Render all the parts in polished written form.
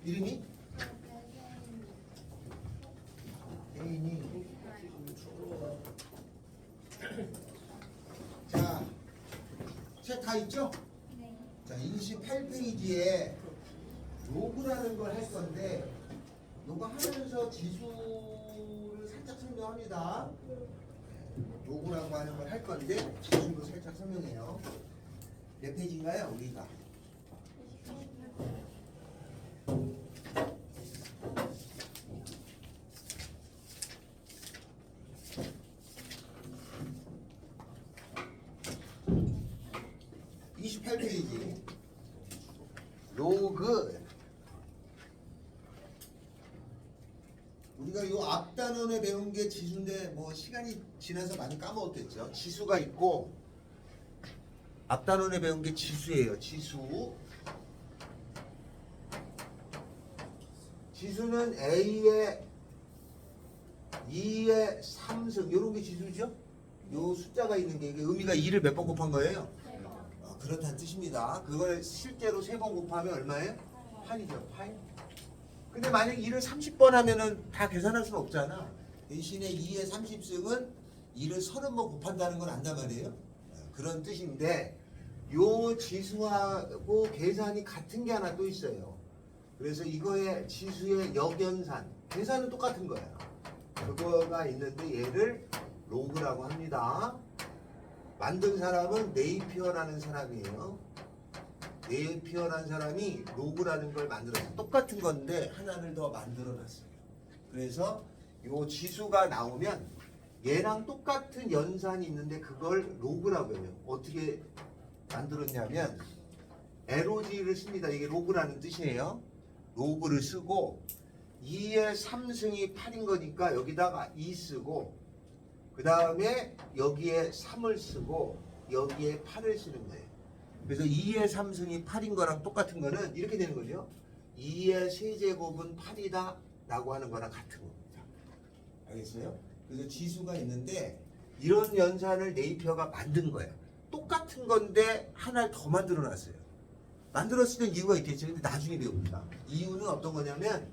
이름이? 애인이. 자, 책 다 있죠? 네. 자, 28페이지에 로그라는 걸 할 건데 요거 하면서 지수를 살짝 설명합니다. 로그라고 하는 걸 할 건데 지수를 살짝 설명해요. 몇 페이지인가요, 우리가? 28페이지 로그. 우리가 요 앞단원에 배운 게 지수인데 뭐 시간이 지나서 많이 까먹었겠죠. 지수가 있고 앞단원에 배운 게 지수예요. 지수. 지수는 A의 2의 3승 요런 게 지수죠. 요 숫자가 있는 게 이게 의미가 2를 몇 번 곱한 거예요? 그렇다는 뜻입니다. 그걸 실제로 3번 곱하면 얼마예요? 8이죠. 8. 근데 만약 2를 30번 하면은 다 계산할 수는 없잖아. 대신에 2의 30승은 2를 30번 곱한다는 걸 안단 말이에요. 그런 뜻인데 요 지수하고 계산이 같은 게 하나 또 있어요. 그래서 이거의 지수의 역연산 계산은 똑같은 거예요. 그거가 있는데 얘를 로그라고 합니다. 만든 사람은 네이피어라는 사람이에요. 네이피어라는 사람이 로그라는 걸 만들었어요. 똑같은 건데 하나를 더 만들어 놨어요. 그래서 요 지수가 나오면 얘랑 똑같은 연산이 있는데 그걸 로그라고 해요. 어떻게 만들었냐면 LOG를 씁니다. 이게 로그라는 뜻이에요. 로그를 쓰고 2의 3승이 8인 거니까 여기다가 2 쓰고 그 다음에 여기에 3을 쓰고 여기에 8을 쓰는 거예요. 그래서 2의 3승이 8인 거랑 똑같은 거는 이렇게 되는 거죠. 2의 세제곱은 8이다 라고 하는 거랑 같은 겁니다. 알겠어요? 그래서 지수가 있는데 이런 연산을 네이피어가 만든 거예요. 똑같은 건데 하나를 더 만들어 놨어요. 만들었을 때 이유가 있겠죠. 근데 나중에 배웁니다. 이유는 어떤 거냐면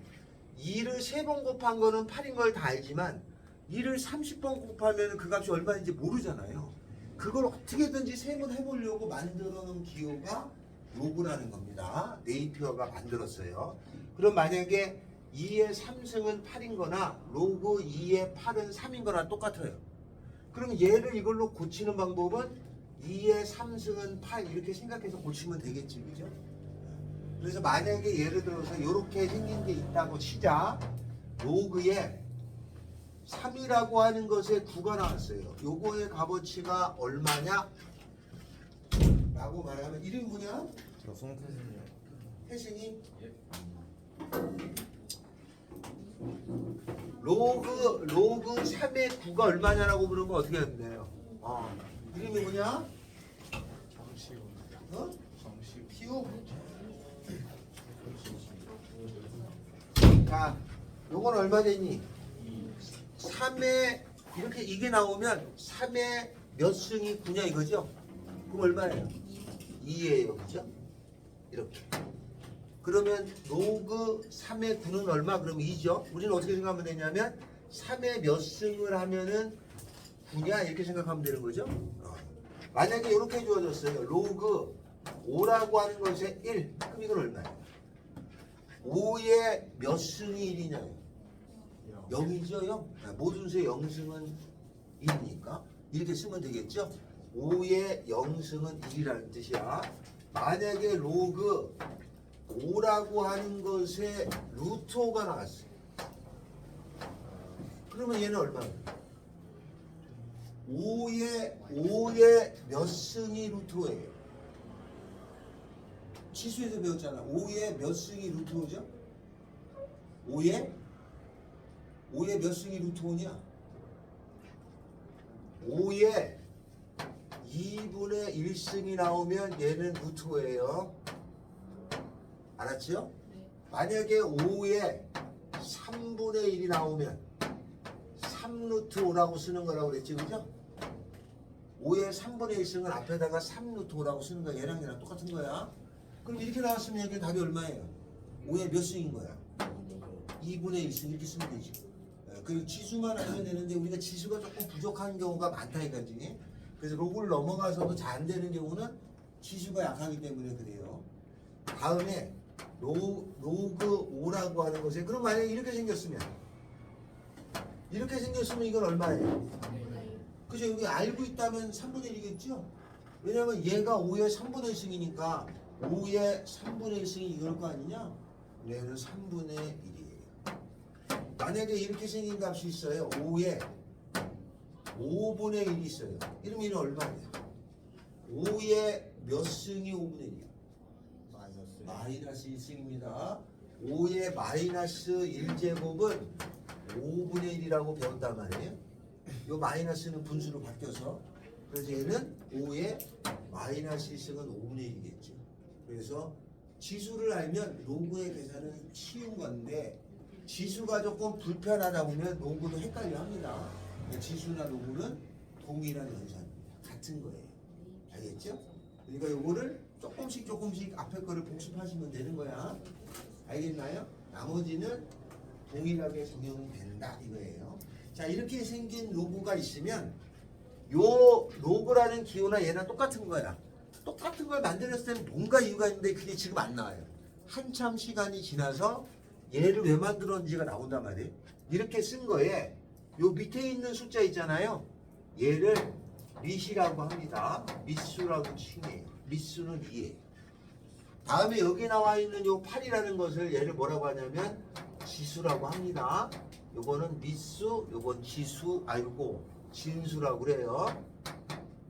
2를 3번 곱한 거는 8인 걸 다 알지만 2를 30번 곱하면 그 값이 얼마인지 모르잖아요. 그걸 어떻게든지 셈을 해보려고 만들어 놓은 기호가 로그라는 겁니다. 네이피어가 만들었어요. 그럼 만약에 2의 3승은 8인 거나 로그 2의 8은 3인 거나 똑같아요. 그럼 얘를 이걸로 고치는 방법은 2의 3승은 8 이렇게 생각해서 고치면 되겠지, 그죠? 그래서 만약에 예를 들어서 이렇게 생긴 게 있다고 치자. 로그에 3이라고 하는 것에 9가 나왔어요. 요거의 값어치가 얼마냐? 라고 말하면 이름이 뭐냐? 저 송태진이요. 태승이? 로그 3의 9가 얼마냐라고 물으면 어떻게 하면 돼요? 이름이 뭐냐? 정시우. 어? 정시우. 키우? 자, 요건 얼마 되니? 3에 이렇게 이게 나오면 3에 몇 승이 9냐 이거죠? 그럼 얼마예요? 2예요, 그죠? 이렇게. 그러면 로그 3의 9는 얼마? 그럼 2죠? 우리는 어떻게 생각하면 되냐면 3에 몇 승을 하면은 9냐 이렇게 생각하면 되는 거죠? 만약에 이렇게 주어졌어요. 로그 5라고 하는 것에 1. 그럼 이건 얼마예요? 5에 몇 승이 1이냐요? 0이죠, 0. 모든 수의 0승은 1이니까 이렇게 쓰면 되겠죠? 5의 0승은 1이라는 뜻이야. 만약에 로그 5라고 하는 것에 루트 5가 나왔어요. 그러면 얘는 얼마예요? 5의 몇 승이 루트 5예요? 치수에서 배웠잖아. 5의 몇 승이 루트 5죠? 5의 몇 승이 루트 5냐? 5의 2분의 1승이 나오면 얘는 루트 5예요. 알았죠? 네. 만약에 5의 3분의 1이 나오면 3 루트 5라고 쓰는 거라고 그랬지, 그죠? 5의 3분의 1승을 앞에다가 3 루트 5라고 쓰는 거야. 얘랑 똑같은 거야. 그럼 이렇게 나왔으면 여기 답이 얼마예요? 5의 몇 승인 거야? 2분의 1승 이렇게 쓰면 되지. 그 지수만 알면 되는데 우리가 지수가 조금 부족한 경우가 많다 이거지. 그래서 로그를 넘어가서도 잘 안 되는 경우는 지수가 약하기 때문에 그래요. 다음에 로그 5라고 하는 것에 그럼 만약에 이렇게 생겼으면 이건 얼마예요? 그죠? 여기 알고 있다면 3분의 1이겠죠? 왜냐면 얘가 5의 3분의 1승이니까 5의 3분의 1승이 이걸 거 아니냐? 얘는 3분의 1이에요. 만약에 이렇게 생긴 값이 있어요. 5의 5분의 1이 있어요. 이러면 얘는 얼마냐? 5의 몇 승이 5분의 1이야? 마이너스 1승입니다. 5의 마이너스 1제곱은 5분의 1이라고 배웠단 말이에요. 이 마이너스는 분수로 바뀌어서 그래서 얘는 5의 마이너스 1승은 5분의 1이겠죠. 그래서 지수를 알면 로그의 계산은 쉬운 건데 지수가 조금 불편하다 보면 로그도 헷갈려 합니다. 지수나 로그는 동일한 연산입니다. 같은 거예요. 알겠죠? 그러니까 요거를 조금씩 앞에 거를 복습하시면 되는 거야. 알겠나요? 나머지는 동일하게 적용이 된다 이거예요. 자, 이렇게 생긴 로그가 있으면 요 로그라는 기호나 얘랑 똑같은 거야. 똑같은 걸 만들었을 때는 뭔가 이유가 있는데 그게 지금 안 나와요. 한참 시간이 지나서 얘를 왜 만들었는지가 나온단 말이에요. 이렇게 쓴 거에 요 밑에 있는 숫자 있잖아요. 얘를 밑이라고 합니다. 밑수라고 칭해요. 밑수는 2예요. 다음에 여기 나와 있는 요 8이라는 것을 얘를 뭐라고 하냐면 지수라고 합니다. 요거는 밑수, 요건 지수 알고 진수라고 그래요.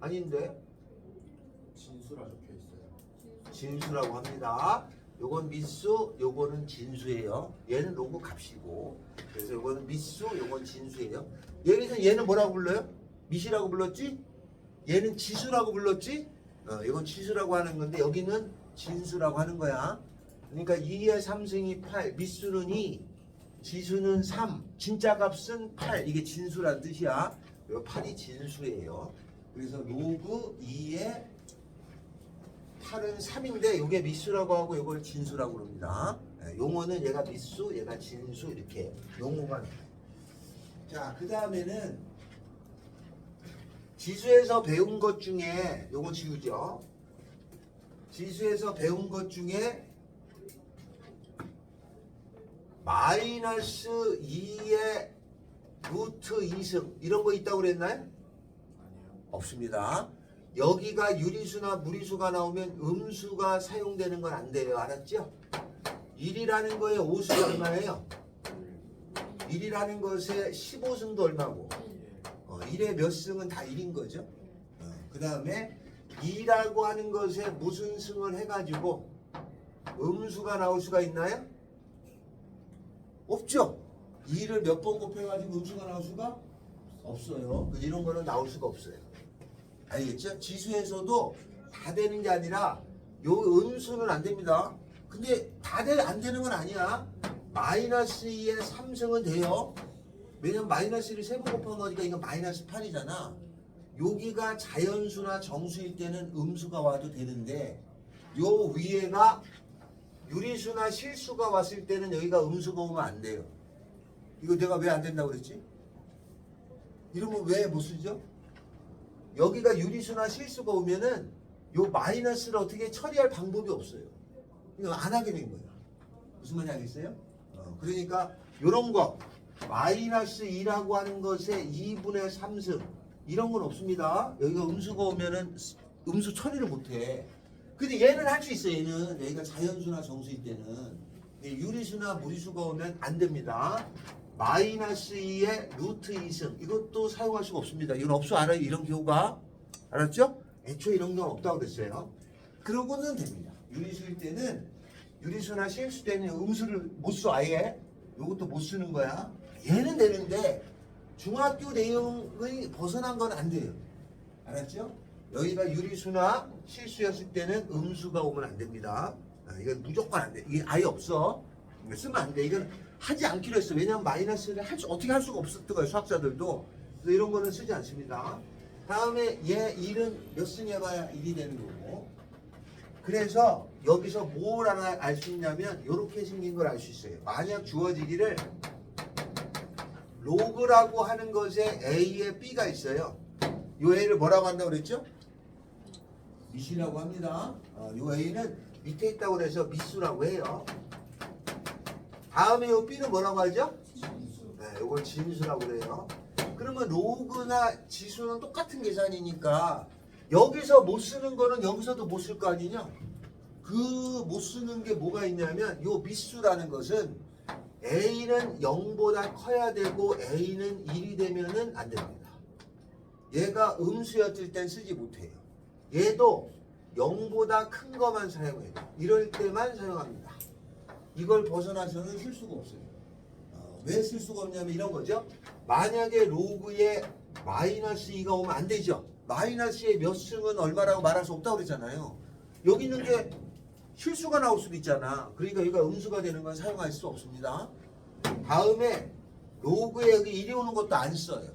아닌데? 진수라 적혀 있어요. 진수라고 합니다. 요건 밑수, 요거는 진수예요. 얘는 로그 값이고. 그래서 요거는 밑수, 요건 진수예요. 여기서 얘는 뭐라고 불러요? 밑이라고 불렀지? 얘는 지수라고 불렀지? 이건 지수라고 하는 건데 여기는 진수라고 하는 거야. 그러니까 2의 3승이 8, 밑수는 2, 지수는 3, 진짜 값은 8. 이게 진수란 뜻이야. 요 8이 진수예요. 그래서 로그 2의 8은 3인데 이게 밑수라고 하고 이걸 진수라고 그럽니다. 용어는 얘가 밑수, 얘가 진수 이렇게 용어가 나와요. 자, 그 다음에는 지수에서 배운 것 중에 요거 지우죠. 지수에서 배운 것 중에 마이너스 2의 루트 2승 이런 거 있다고 그랬나요? 아니요. 없습니다. 여기가 유리수나 무리수가 나오면 음수가 사용되는 건 안 돼요. 알았죠? 1이라는 거에 5승이 얼마예요? 1이라는 것에 15승도 얼마고? 1의 몇 승은 다 1인 거죠. 그 다음에 2라고 하는 것에 무슨 승을 해가지고 음수가 나올 수가 있나요? 없죠. 2를 몇 번 곱해가지고 음수가 나올 수가 없어요. 이런 거는 나올 수가 없어요. 알겠죠? 지수에서도 다 되는 게 아니라 요 음수는 안 됩니다. 근데 다 안 되는 건 아니야. 마이너스 2의 3승은 돼요. 왜냐면 마이너스 1을 3번 곱한 거니까 이건 마이너스 8이잖아. 여기가 자연수나 정수일 때는 음수가 와도 되는데 요 위에가 유리수나 실수가 왔을 때는 여기가 음수가 오면 안 돼요. 이거 내가 왜 안 된다고 그랬지? 이러면 왜 못 쓰죠? 여기가 유리수나 실수가 오면은 요 마이너스를 어떻게 처리할 방법이 없어요. 이거 안 하게 된 거야. 무슨 말인지 알겠어요? 그러니까 요런 거 마이너스 2라고 하는 것에 2분의 3승 이런 건 없습니다. 여기가 음수가 오면은 음수 처리를 못해. 근데 얘는 할 수 있어. 얘는 여기가 자연수나 정수일 때는 유리수나 무리수가 오면 안 됩니다. 마이너스 2의 루트 2승 이것도 사용할 수가 없습니다. 이건 없어. 알아요? 이런 경우가 알았죠? 애초에 이런 건 없다고 그랬어요. 그러고는 됩니다. 유리수일 때는 유리수나 실수 때는 음수를 못 써. 아예 이것도 못 쓰는 거야. 얘는 되는데 중학교 내용의 벗어난 건 안 돼요. 알았죠? 여기가 유리수나 실수였을 때는 음수가 오면 안 됩니다. 이건 무조건 안 돼. 이게 아예 없어. 이거 쓰면 안 돼. 이건 하지 않기로 했어. 왜냐면 마이너스를 어떻게 할 수가 없었던 거예요. 수학자들도. 그래서 이런 거는 쓰지 않습니다. 다음에 얘 1은 몇 승 해봐야 1이 되는 거고. 그래서 여기서 뭘 하나 알 수 있냐면 이렇게 생긴 걸 알 수 있어요. 만약 주어지기를 로그라고 하는 것에 A에 B가 있어요. 이 A를 뭐라고 한다고 그랬죠? 미시라고 합니다. 이 A는 밑에 있다고 그래서 미수라고 해요. 다음에 이 B는 뭐라고 하죠? 네, 이걸 진수라고 그래요. 그러면 로그나 지수는 똑같은 계산이니까 여기서 못 쓰는 거는 여기서도 못 쓸 거 아니냐? 그 못 쓰는 게 뭐가 있냐면 요 미수라는 것은 A는 0보다 커야 되고 A는 1이 되면은 안 됩니다. 얘가 음수였을 땐 쓰지 못해요. 얘도 0보다 큰 것만 사용해요. 이럴 때만 사용합니다. 이걸 벗어나서는 쓸 수가 없어요. 왜 쓸 수가 없냐면 이런 거죠. 만약에 로그에 마이너스 2가 오면 안 되죠. 마이너스의 몇 승은 얼마라고 말할 수 없다고 그랬잖아요. 여기 있는 게 실수가 나올 수도 있잖아. 그러니까 여기가 음수가 되는 건 사용할 수 없습니다. 다음에 로그에 여기 1이 오는 것도 안 써요.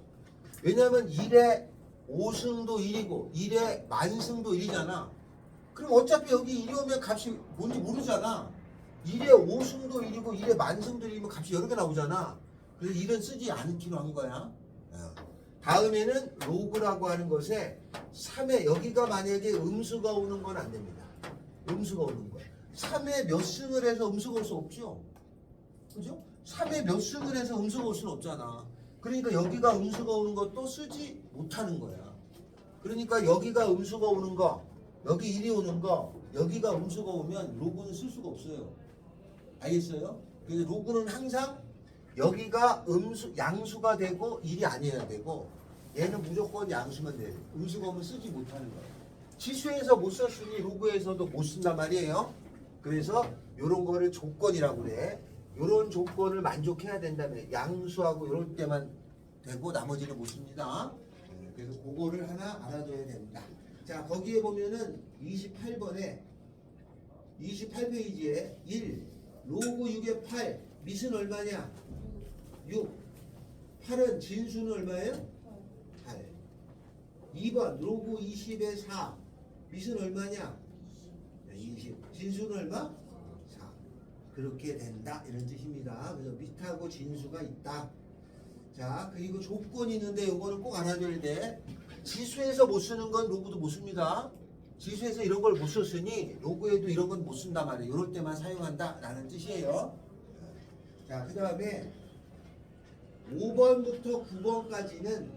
왜냐하면 1에 5승도 1이고 1에 만승도 1이잖아. 그럼 어차피 여기 1이 오면 값이 뭔지 모르잖아. 1에 5승도 1이고 1에 만승도 1이면 값이 여러 개 나오잖아. 그래서 1은 쓰지 않기로 한 거야. 다음에는 로그라고 하는 것에 3에 여기가 만약에 음수가 오는 건 안 됩니다. 음수가 오는 거야. 3에 몇 승을 해서 음수가 올 수 없죠. 그죠? 3에 몇 승을 해서 음수가 올 수는 없잖아. 그러니까 여기가 음수가 오는 것도 쓰지 못하는 거야. 그러니까 여기가 음수가 오는 거, 여기 1이 오는 거, 여기가 음수가 오면 로그는 쓸 수가 없어요. 알겠어요? 그래서 로그는 항상 여기가 양수가 되고 1이 아니어야 되고 얘는 무조건 양수면 돼요. 음수가 오면 쓰지 못하는 거예요. 지수에서 못 썼으니 로그에서도 못 쓴단 말이에요. 그래서 이런 거를 조건이라고 그래. 이런 조건을 만족해야 된다면 양수하고 이럴 때만 되고 나머지는 못 씁니다. 그래서 그거를 하나 알아둬야 됩니다. 자, 거기에 보면은 28페이지에 1 로그 6에 8 밑은 얼마냐? 6 8은 진수는 얼마예요? 8 2번 로그 20에 4 밑은 얼마냐? 20 진수는 얼마? 4 그렇게 된다 이런 뜻입니다. 그래서 밑하고 진수가 있다. 자, 그리고 조건이 있는데 이거는 꼭 알아줘야 돼. 지수에서 못 쓰는 건 로그도 못 씁니다. 지수에서 이런 걸 못 썼으니 로그에도 이런 건 못 쓴단 말이에요. 이럴 때만 사용한다 라는 뜻이에요. 자, 그 다음에 5번부터 9번까지는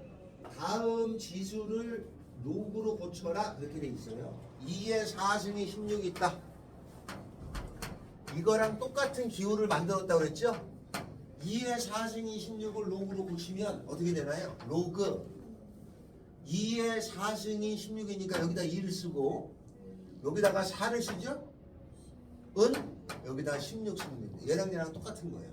다음 지수를 로그로 고쳐라 그렇게 돼 있어요. 2의 4승이 16 있다. 이거랑 똑같은 기호를 만들었다고 그랬죠? 2의 4승이 16을 로그로 고치면 어떻게 되나요? 로그 2의 4승이 16이니까 여기다 2를 쓰고 여기다가 4를 쓰죠? 은 여기다 16 쓰면 됩니다. 얘랑 똑같은 거예요.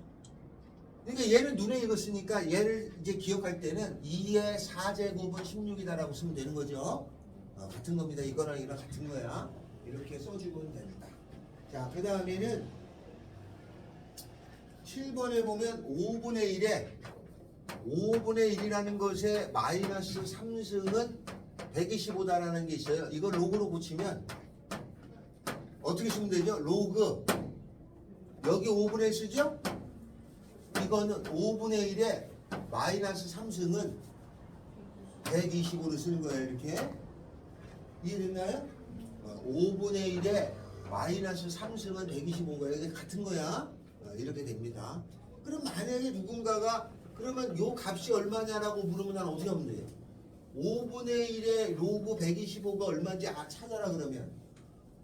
그러니까 얘는 눈에 익었으니까 얘를 이제 기억할 때는 2의 4제곱은 16이다라고 쓰면 되는 거죠. 같은 겁니다. 이거랑 이거랑 같은 거야. 이렇게 써주면 됩니다. 자, 그 다음에는 7번에 보면 5분의 1이라는 것에 마이너스 3승은 125다라는 게 있어요. 이걸 로그로 고치면 어떻게 쓰면 되죠? 로그 여기 5분의 1 쓰죠? 이거는 5분의 1에 마이너스 3승은 125를 쓰는 거예요. 이렇게 이해됐나요? 5분의 1에 마이너스 3승은 125인 거예요. 이게 같은 거야. 이렇게 됩니다. 그럼 만약에 누군가가 그러면 요 값이 얼마냐라고 물으면 난 어떻게 하면 돼요? 5분의 1에 로그 125가 얼마인지 찾아라 그러면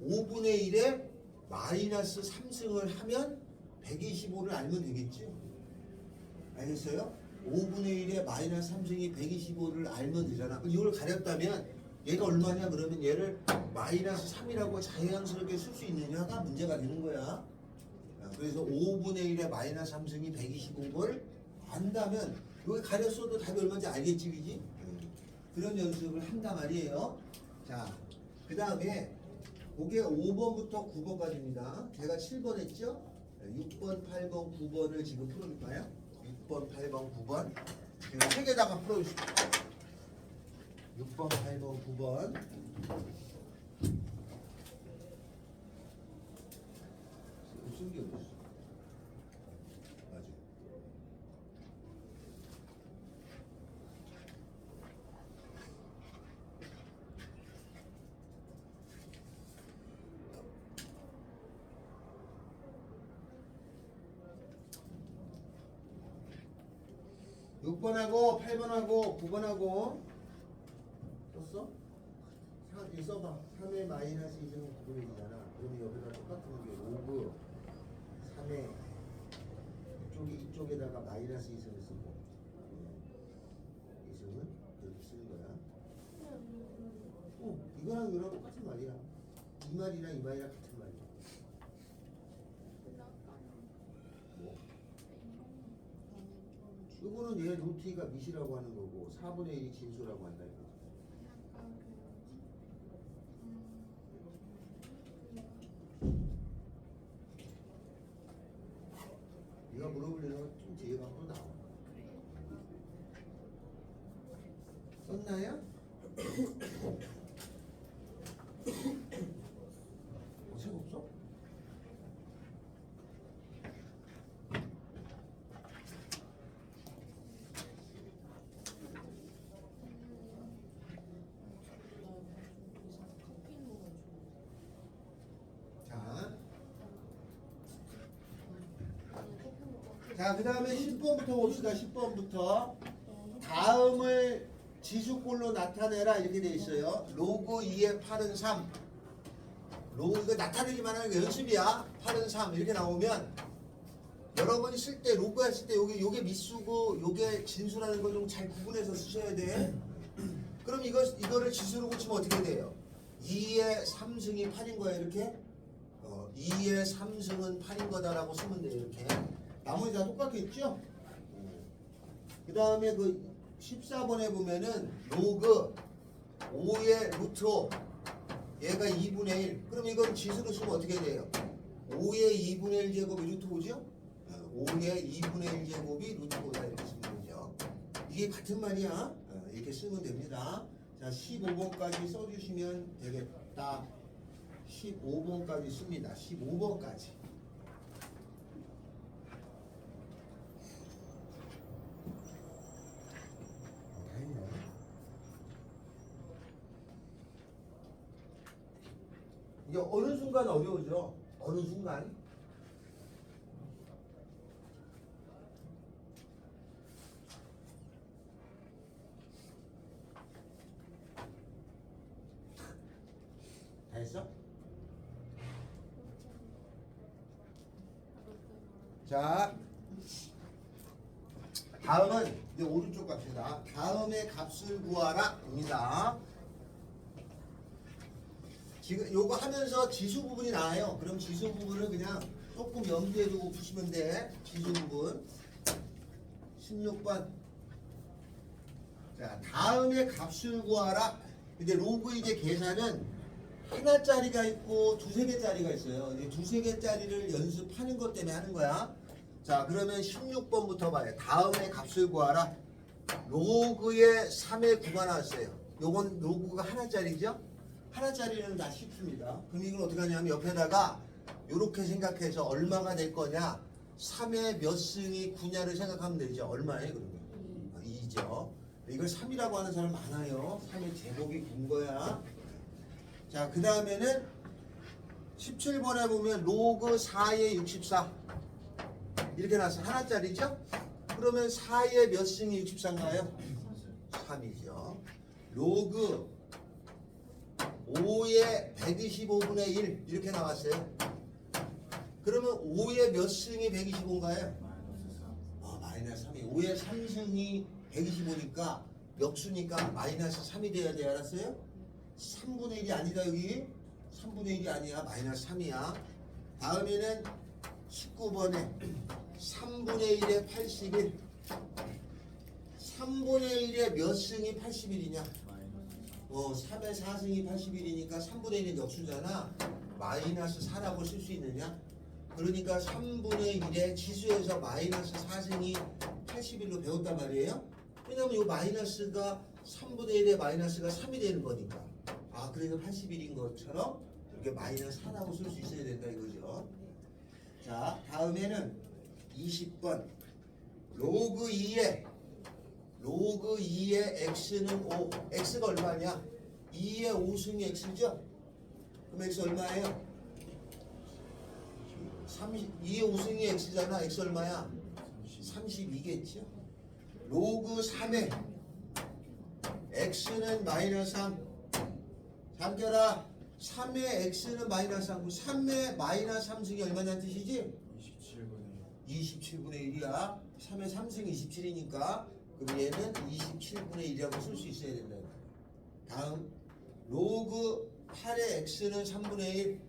5분의 1에 마이너스 3승을 하면 125를 알면 되겠죠? 알겠어요? 5분의 1에 마이너스 3승이 125를 알면 되잖아. 이걸 가렸다면 얘가 얼마냐 그러면 얘를 마이너스 3이라고 자연스럽게 쓸 수 있느냐가 문제가 되는 거야. 그래서 5분의 1에 마이너스 3승이 125인 걸 안다면 여기 가렸어도 답이 얼마인지 알겠지 그지? 그런 연습을 한단 말이에요. 자, 그 다음에 그게 5번부터 9번까지입니다. 제가 7번 했죠? 6번, 8번, 9번을 지금 풀어줄까요? 6번, 8번, 9번 제가 책에다가 풀어주십시오. 6번, 8번, 9번 이런 게 어딨어? 맞아. 6번하고 8번하고 9번하고 썼어? 이 써봐. 3의 마이너스 2승은 9분의 1이잖아. 그러면 여기다 똑같은 게 로그 3의 이쪽에다가 마이너스 2승을 쓰고 2승은 그렇게 쓰는 거야. 이거랑 이거랑 똑같은 말이야. 이 말이랑 이 말이랑 같은 말이야. 뭐? 이거는 얘 루트가 밑이라고 하는 거고 4분의 1이 진수라고 한다 이거. 네가 물어보려는 건 좀 뒤에 갖고 나와. 썼나요? 책 없어? 자, 그 다음에 10번부터 봅시다. 10번부터. 다음을 지수꼴로 나타내라 이렇게 돼 있어요. 로그 2의 8은 3. 로그 이거 나타내기만 하는 게 연습이야. 8은 3 이렇게 나오면 여러분이 쓸 때 로그 했을 때 요게 미수고 요게 진수라는 걸 좀 잘 구분해서 쓰셔야 돼. 그럼 이거를 지수로 고치면 어떻게 돼요? 2의 3승이 8인 거야 이렇게. 2의 3승은 8인 거다라고 쓰면 돼요 이렇게. 나머지 다 똑같겠죠? 그 다음에 그 14번에 보면은 로그 5의 루트 5 얘가 2분의 1 그럼 이건 지수로 쓰면 어떻게 돼요? 5의 2분의 1 제곱이 루트 5죠? 5의 2분의 1 제곱이 루트 5다 이렇게 쓰면 되죠. 이게 같은 말이야. 이렇게 쓰면 됩니다. 자 15번까지 써주시면 되겠다. 15번까지 씁니다. 15번까지. 이게 어느 순간 어려워져. 어느 순간. 다 했어? 자, 다음은 이제 오른쪽 갑시다. 다음의 값을 구하라입니다. 지금 요거 하면서 지수 부분이 나와요. 그럼 지수 부분을 그냥 조금 염두에 두고 푸시면 돼. 지수 부분. 16번. 자, 다음의 값을 구하라. 근데 로그 이제 계산은 하나짜리가 있고 두세 개짜리가 있어요. 이제 두세 개짜리를 연습하는 것 때문에 하는 거야. 자, 그러면 16번부터 봐요. 다음의 값을 구하라. 로그의 3의 9가 나왔어요. 요건 로그가 하나짜리죠? 하나짜리는 다 쉽습니다. 그럼 이걸 어떻게 하냐면 옆에다가 이렇게 생각해서 얼마가 될 거냐 3의 몇 승이 9냐를 생각하면 되죠. 얼마예요 그러면? 2죠. 이걸 3이라고 하는 사람 많아요. 3의 제곱이 9인 거야. 자, 그 다음에는 17번에 보면 로그 4의 64 이렇게 나왔어요. 하나짜리죠? 그러면 4의 몇 승이 64인가요? 3이죠. 로그 5의 125분의 1 이렇게 나왔어요. 그러면 5의 몇 승이 125인가요? 마이너스 3이 5의 3승이 125니까 역수니까 마이너스 3이 돼야 돼. 알았어요? 3분의 1이 아니다 여기. 3분의 1이 아니야. 마이너스 3이야. 다음에는 19번에 3분의 1에 81 3분의 1에 몇 승이 81이냐? 3의 4승이 81이니까 3분의 1은 역수잖아. 마이너스 4라고 쓸 수 있느냐? 그러니까 3분의 1의 지수에서 마이너스 4승이 81로 배웠단 말이에요. 왜냐면 이 마이너스가 3분의 1의 마이너스가 3이 되는 거니까. 그래서 81인 것처럼 이렇게 마이너스 4라고 쓸 수 있어야 된다 이거죠. 자, 다음에는 20번. 로그 2에 x는 5. x가 얼마냐? 2의 5승이 x죠? 그럼 x 얼마예요? 2의 5승이 x잖아. x 얼마야? 32겠죠? 로그 3에 x는 마이너스 3. 잠겨라. 3의 x는 마이너스 3. 3의 마이너스 3승이 얼마냐는 뜻이지? 27분의 27분의 1이야. 3의 3승이 27이니까 그럼 얘는 27분의 1이라고 쓸 수 있어야 된다. 다음 로그 8의 x는 3분의 1.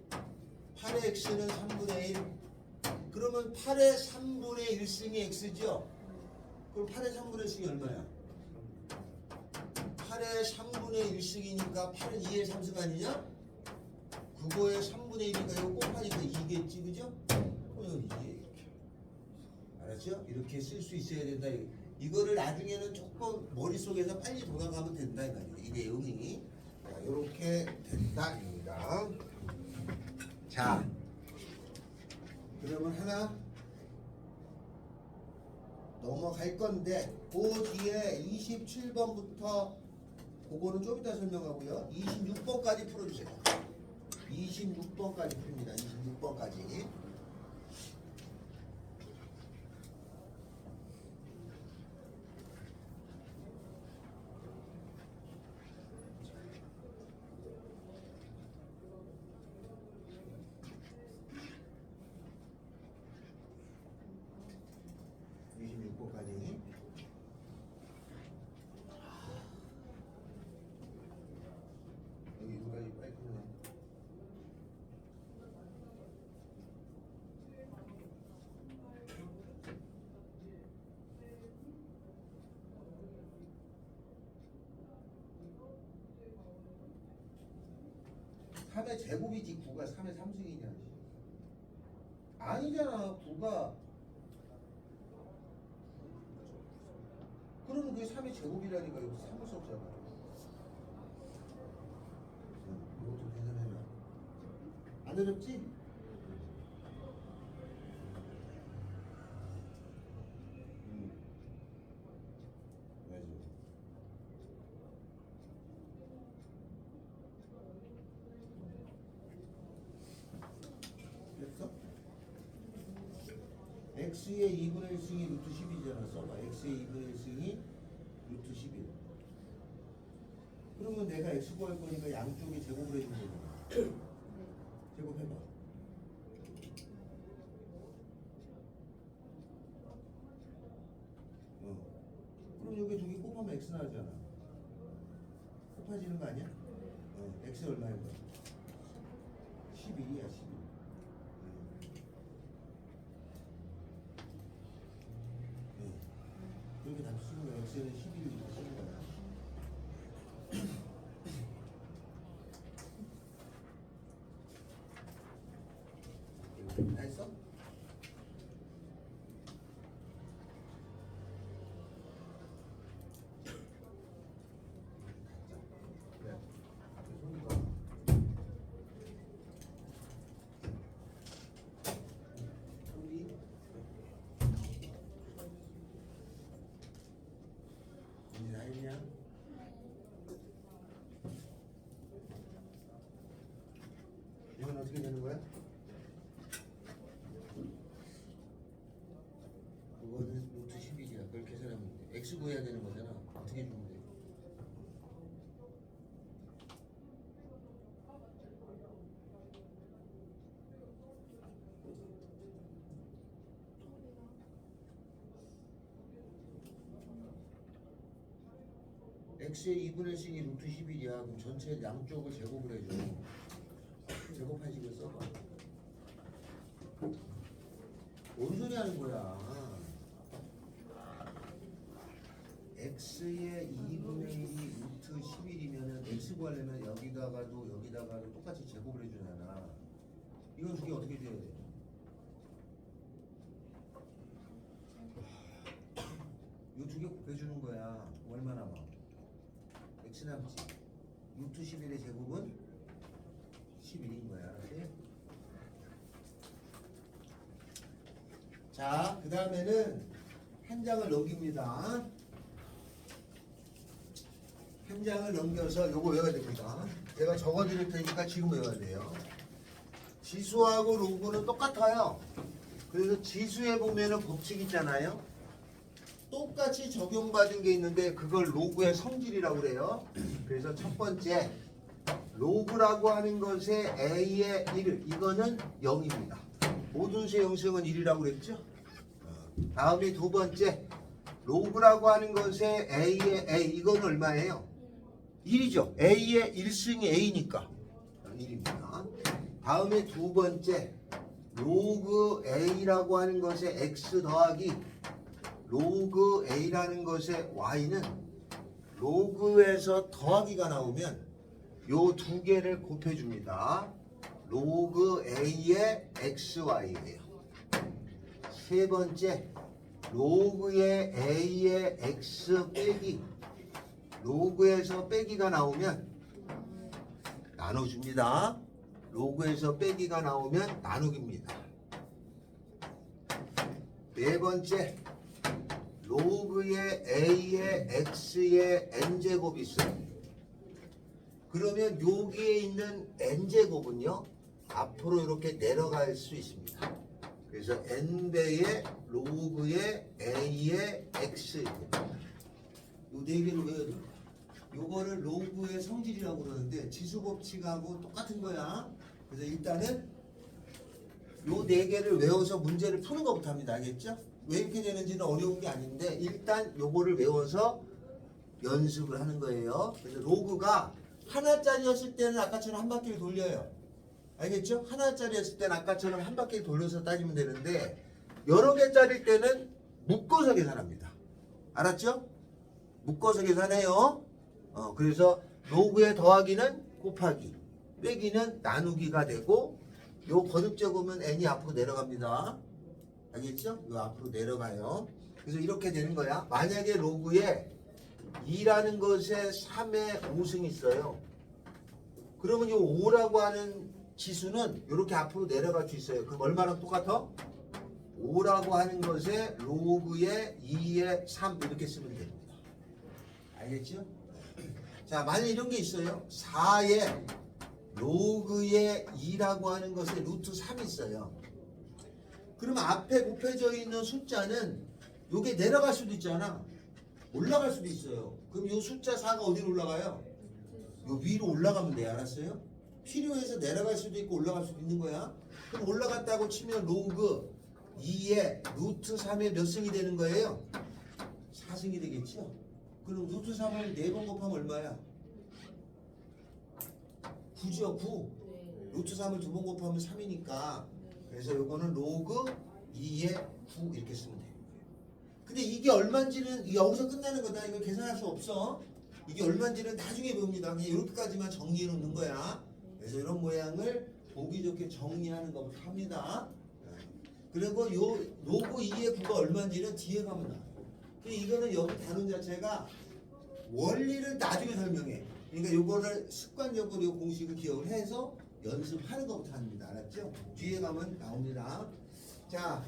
8의 x는 3분의 1. 그러면 8의 3분의 1승이 x죠? 그럼 8의 3분의 1승이 얼마야? 8의 3분의 1승이니까 8은 2의 3승 아니냐? 그거의 3분의 1이니까 이거 곱하니까 2겠지, 그죠? 이건 2에 이렇게. 알았죠? 이렇게 쓸 수 있어야 된다. 이거를 나중에는 조금 머릿속에서 빨리 돌아가면 된다. 이 내용이. 자, 이렇게 된다입니다. 자, 그러면 하나 넘어갈 건데 그 뒤에 27번부터 그거는 좀 이따 설명하고요. 26번까지 풀어주세요. 26번까지 풉니다. 26번까지. 여기 여기까지 빨리 끝내. 삼의 제곱이지 9가 3의 3승이냐? 아니잖아. 9가 그러면 그게 3의 제곱이라니까 여기 3을 썼잖아. 이것도 계산해놔. 안 어렵지? 맞아. 됐어? x의 2분의 1승이 루트 10이잖아. 써봐. x의 2분의 1승이 루트 11. 그러면 내가 x 구할 거니까 양쪽에 제곱을 해주면 되잖아. 제곱해봐. 그럼 여기 두 개 곱하면 x 나오잖아. 곱해지는 거 아니야? x 얼마인 거야? 11이야 11. 이렇게 답 쓰는 거야. x는 11이니까 쓰는 거야. 다 했어? 그래. 손이가. 손이. 이제 다 했냐? 이건 어떻게 되는 거야? 그거는 루트 11이야. 그걸 계산하면 돼. x 구해야 되는 거잖아. 어떻게 주면 돼? x의 2분의 1이 루트 11이야. 그럼 전체 양쪽을 제곱을 해줘. 제곱한 식을 써봐. 뭔 소리 하는 거야? x의 2분의 1이 루트 11이면은 x 구하려면 여기다가도 똑같이 제곱을 해주잖아. 이건 두 개 어떻게 줘야 돼? 이 두 개 곱해주는 거야. 얼마 남아? x 남지. 루트 11의 제곱은 11인 거야. 알았지? 자, 그 다음에는 한 장을 넘깁니다. 한 장을 넘겨서 요거 외워야 됩니다. 제가 적어드릴 테니까 지금 외워야 돼요. 지수하고 로그는 똑같아요. 그래서 지수에 보면은 법칙 있잖아요. 똑같이 적용받은 게 있는데 그걸 로그의 성질이라고 그래요. 그래서 첫 번째 로그라고 하는 것의 a의 1, 이거는 0입니다. 모든 수 영승은 1이라고 그랬죠. 다음에 두 번째 로그라고 하는 것의 a의 a, 이건 얼마예요? 1이죠. a의 1승이 a니까 1입니다. 다음에 두 번째 로그 a라고 하는 것의 x 더하기 로그 a라는 것의 y는 로그에서 더하기가 나오면 요 두 개를 곱해줍니다. 로그 a의 xy예요. 세 번째 로그의 a의 x 빼기 로그에서 빼기가 나오면 나눠줍니다. 로그에서 빼기가 나오면 나누기입니다. 네 번째 로그의 a의 x의 n제곱이 있어요. 그러면 여기에 있는 n제곱은요 앞으로 이렇게 내려갈 수 있습니다. 그래서 n배의 로그의 a의 x 요 네 개를 외워야 됩니다. 요거를 로그의 성질이라고 그러는데 지수법칙하고 똑같은 거야. 그래서 일단은 요 네 개를 외워서 문제를 푸는 것부터 합니다. 알겠죠? 왜 이렇게 되는지는 어려운 게 아닌데 일단 요거를 외워서 연습을 하는 거예요. 그래서 로그가 하나짜리였을 때는 아까처럼 한 바퀴를 돌려요. 알겠죠? 하나짜리였을 때는 아까처럼 한 바퀴를 돌려서 따지면 되는데 여러 개짜리일 때는 묶어서 계산합니다. 알았죠? 묶어서 계산해요. 그래서 로그의 더하기는 곱하기, 빼기는 나누기가 되고 요 거듭제곱은 n이 앞으로 내려갑니다. 알겠죠? 요 앞으로 내려가요. 그래서 이렇게 되는 거야. 만약에 로그에 2라는 것에 3의 5승이 있어요. 그러면 이 5라고 하는 지수는 이렇게 앞으로 내려갈 수 있어요. 그럼 얼마랑 똑같아? 5라고 하는 것에 로그의 2의 3 이렇게 쓰면 됩니다. 알겠죠? 자, 만약 이런 게 있어요. 4에 로그의 2라고 하는 것에 루트 3이 있어요. 그러면 앞에 곱해져 있는 숫자는 요게 내려갈 수도 있잖아. 올라갈 수도 있어요. 그럼 요 숫자 4가 어디로 올라가요? 요 위로 올라가면 돼. 알았어요? 필요해서 내려갈 수도 있고 올라갈 수도 있는 거야. 그럼 올라갔다고 치면 로그 2에 루트 3에 몇 승이 되는 거예요? 4승이 되겠죠? 그럼 루트 3을 4번 곱하면 얼마야? 9죠, 9. 루트 3을 2번 곱하면 3이니까. 그래서 요거는 로그 2에 9 이렇게 쓰면 돼요. 근데 이게 얼마인지는 여기서 끝나는 거다. 이거 계산할 수 없어. 이게 얼마인지는 나중에 배웁니다. 그냥 이렇게까지만 정리해 놓는 거야. 그래서 이런 모양을 보기 좋게 정리하는 것부터 합니다. 그리고 요 로그 2의 9가 얼마인지는 뒤에 가면 나와요. 이거는 여기 단원 자체가 원리를 나중에 설명해. 그러니까 요거를 습관적으로 요 공식을 기억을 해서 연습하는 것부터 합니다. 알았죠? 뒤에 가면 나옵니다. 자,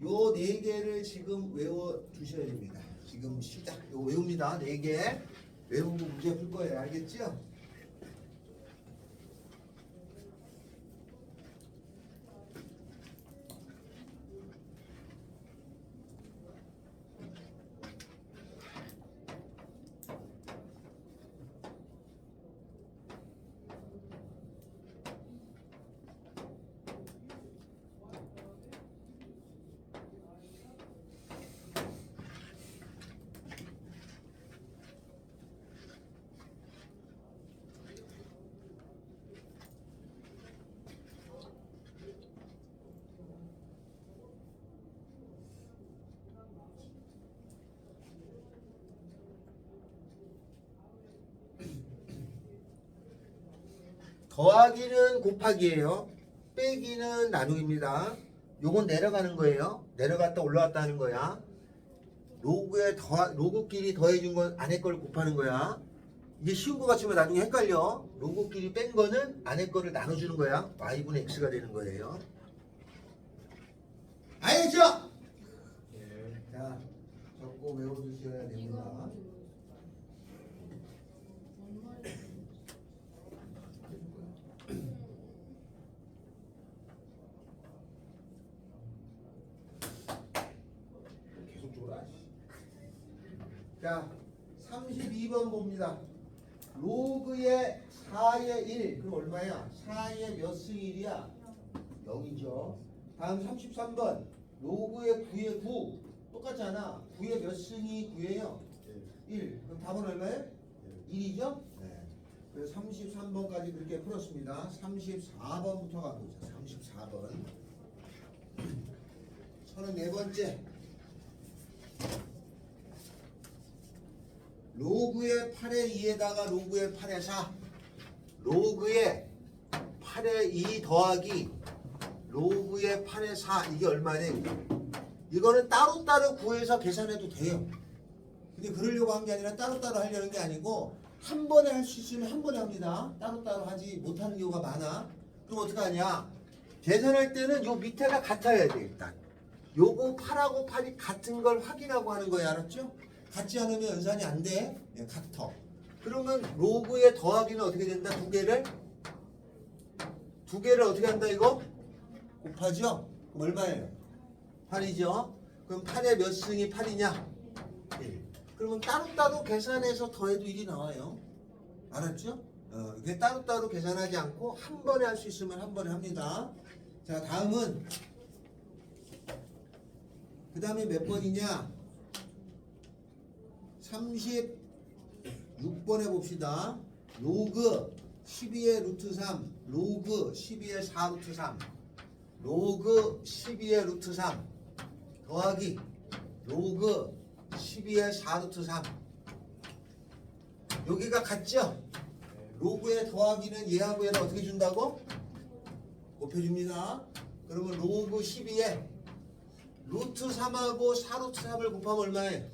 요 네 개를 지금 외워 두셔야 됩니다. 지금 시작. 요 외웁니다. 4개. 외우고 문제 풀 거예요. 알겠죠? 더하기는 곱하기예요. 빼기는 나누기입니다. 요건 내려가는 거예요. 내려갔다 올라갔다 하는 거야. 로그끼리 더해준 건 안에 걸 곱하는 거야. 이게 쉬운 거 같지만 나중에 헷갈려. 로그끼리 뺀 거는 안에 거를 나눠주는 거야. y분의 x가 되는 거예요. 알겠죠? 외워두셔야 됩니다. 계속 줘라. 자, 32번 봅니다. 로그의 4의 1, 그럼 얼마야? 4의 몇 승 1이야? 0이죠. 다음 33번. 로그의 9의 9. 똑같잖아. 9의 몇 승이 9예요? 1. 그럼 답은 얼마예요? 1이죠? 네. 그래서 33번까지 그렇게 풀었습니다. 34번부터 가보자. 34번. 34번째. 로그의 8의 2에다가 로그의 8의 4. 로그의 8의 2 더하기 로그의 8의 4. 이게 얼마네? 이거는 따로따로 구해서 계산해도 돼요. 근데 그러려고 한 게 아니라 따로따로 하려는 게 아니고 한 번에 할 수 있으면 한 번에 합니다. 따로따로 하지 못하는 경우가 많아. 그럼 어떻게 하냐? 계산할 때는 요 밑에가 같아야 돼 일단. 요거 8하고 8이 같은 걸 확인하고 하는 거예요. 알았죠? 같지 않으면 연산이 안 돼. 예, 같아. 그러면 로그의 더하기는 어떻게 된다? 두 개를 어떻게 한다 이거? 곱하죠? 그럼 얼마예요? 8이죠? 그럼 8의 몇 승이 8이냐? 1. 그러면 따로따로 계산해서 더해도 1이 나와요. 알았죠? 이게 따로따로 계산하지 않고 한 번에 할 수 있으면 한 번에 합니다. 자, 다음은 그 다음에 몇 번이냐? 36번에 봅시다. 로그 12의 루트 3, 로그 12의 4 루트 3, 로그 12의 루트 3 더하기 로그 12의 4 루트 3. 여기가 같죠? 로그의 더하기는 얘하고 얘를 어떻게 준다고? 곱해줍니다. 그러면 로그 12에 루트 3하고 4 루트 3을 곱하면 얼마에?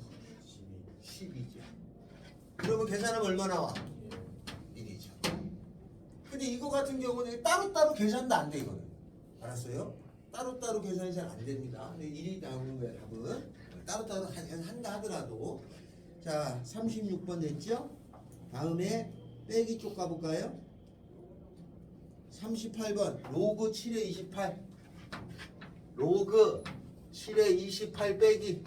12죠. 그러면 계산하면 얼마 나와? 1이죠. 근데 이거 같은 경우는 따로따로 계산도 안 돼, 이거는. 알았어요? 따로따로 계산이 잘 안 됩니다. 근데 1이 나오는 거야, 답은. 따로따로 한다 하더라도. 자, 36번 됐죠? 다음에 빼기 쪽 가볼까요? 38번. 로그 7의 28. 로그 7의 28 빼기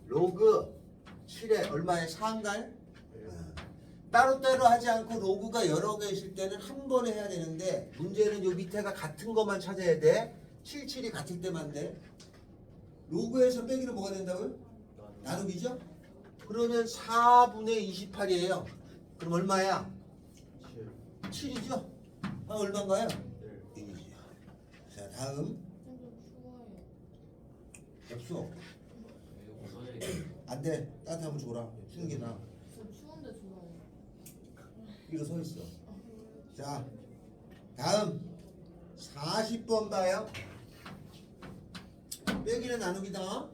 로그 7의 얼마에 4인가요? 따로따로 하지 않고 로그가 여러 개 있을 때는 한 번에 해야 되는데 문제는 요 밑에가 같은 것만 찾아야 돼. 77이 같을 때만 돼. 로그에서 빼기로 뭐가 된다고요? 나누기죠? 그러면 4분의 28이에요. 그럼 얼마야? 7이죠? 아, 얼마인가요? 1이죠. 자, 다음. 없어. 안 돼. 따뜻하면 줘라. 추운 게 나. 저 추운데 좋아요. 이거 서 있어. 자, 다음 40번 봐요. 빼기는 나누기다.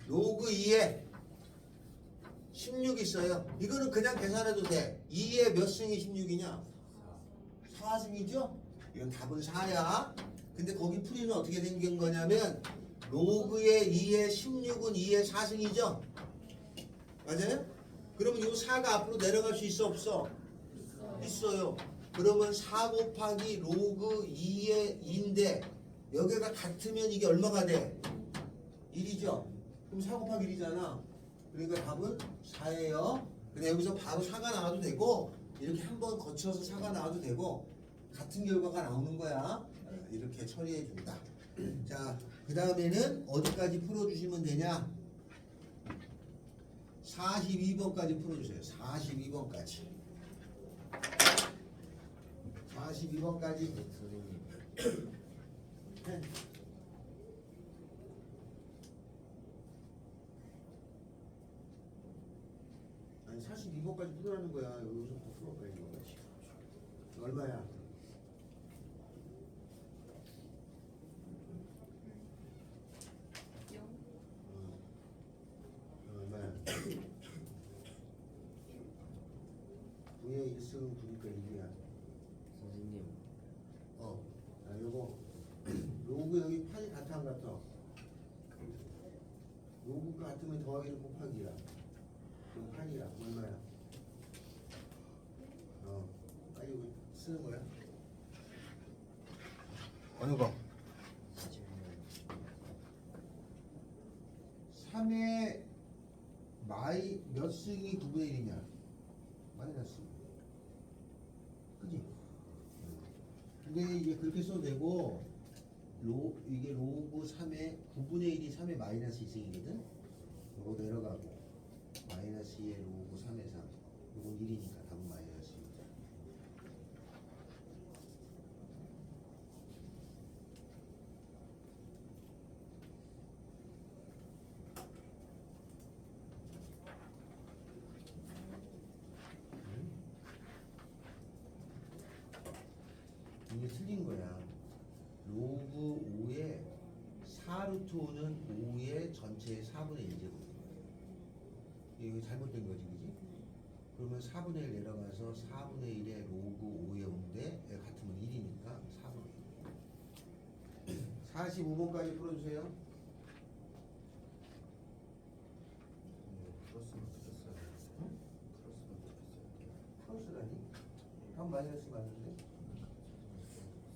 로그 2에 16 있어요. 이거는 그냥 계산해도 돼. 2에 몇 승이 16이냐? 4승이죠? 이건 답은 4야. 근데 거기 풀이는 어떻게 생긴 거냐면 로그의 2에 16은 2의 4승이죠? 맞아요? 그러면 이 4가 앞으로 내려갈 수 있어 없어? 있어요. 그러면 4 곱하기 로그 2의 2인데 여기가 같으면 이게 얼마가 돼? 1이죠? 그럼 4 곱하기 1이잖아. 그러니까 답은 4예요. 근데 여기서 바로 4가 나와도 되고 이렇게 한번 거쳐서 4가 나와도 되고 같은 결과가 나오는 거야. 이렇게 처리해 준다. 자, 그 다음에는 어디까지 풀어주시면 되냐? 42번까지 풀어주세요. 42번까지. 42번까지. 아니 42번까지 풀어라는 거야. 여기서부터 풀어봐야 되는 거지. 얼마야? 얼마야? 9의 1승은 9니까 1이야. 선생님. 요거 로그 여기 판이 같아 안 같아? 로그 같으면 더하기는 곱하기라. 그럼 판이라 얼마야? 빨리 이거 쓰는 거야? 어느 거? 3의 마이 몇 승이 9분의 1이냐? 마이너스. 그지? 근데 이게 그렇게 써도 되고 이게 로그 3의 9분의 1이 3의 마이너스 2승이거든? 요거 내려가고 마이너스 2의 로그 3의 3 요건 1이니까 답은 마이너스 2. 이게 틀린 거야. 로그 5의 4루트 5는 5의 전체의 4분의 1제곱이야. 이거 잘못된 거지, 그지? 그러면 4분의 1 내려가서 4분의 1의 로그 5의 5인데 얘가 같으면 1이니까 4분의 1. 45번까지 풀어주세요. 풀었으면 어떻게 써야 돼? 응? 풀었으면 어떻게 써야 돼? 플러스라니? 한 마이너스 맞는데?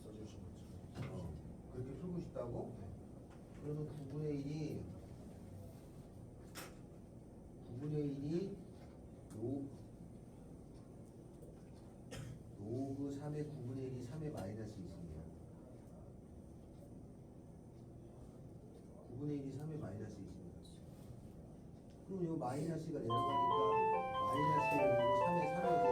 써주신 것처럼. 그렇게 풀고 싶다고? 네. 그러면 9분의 1이 로그 3의 9분의 1이 3의 마이너스 2승이야. 9분의 1이 3의 마이너스 2승이야. 그럼 이 마이너스가 내려가니까 마이너스 1 로그 3의 3의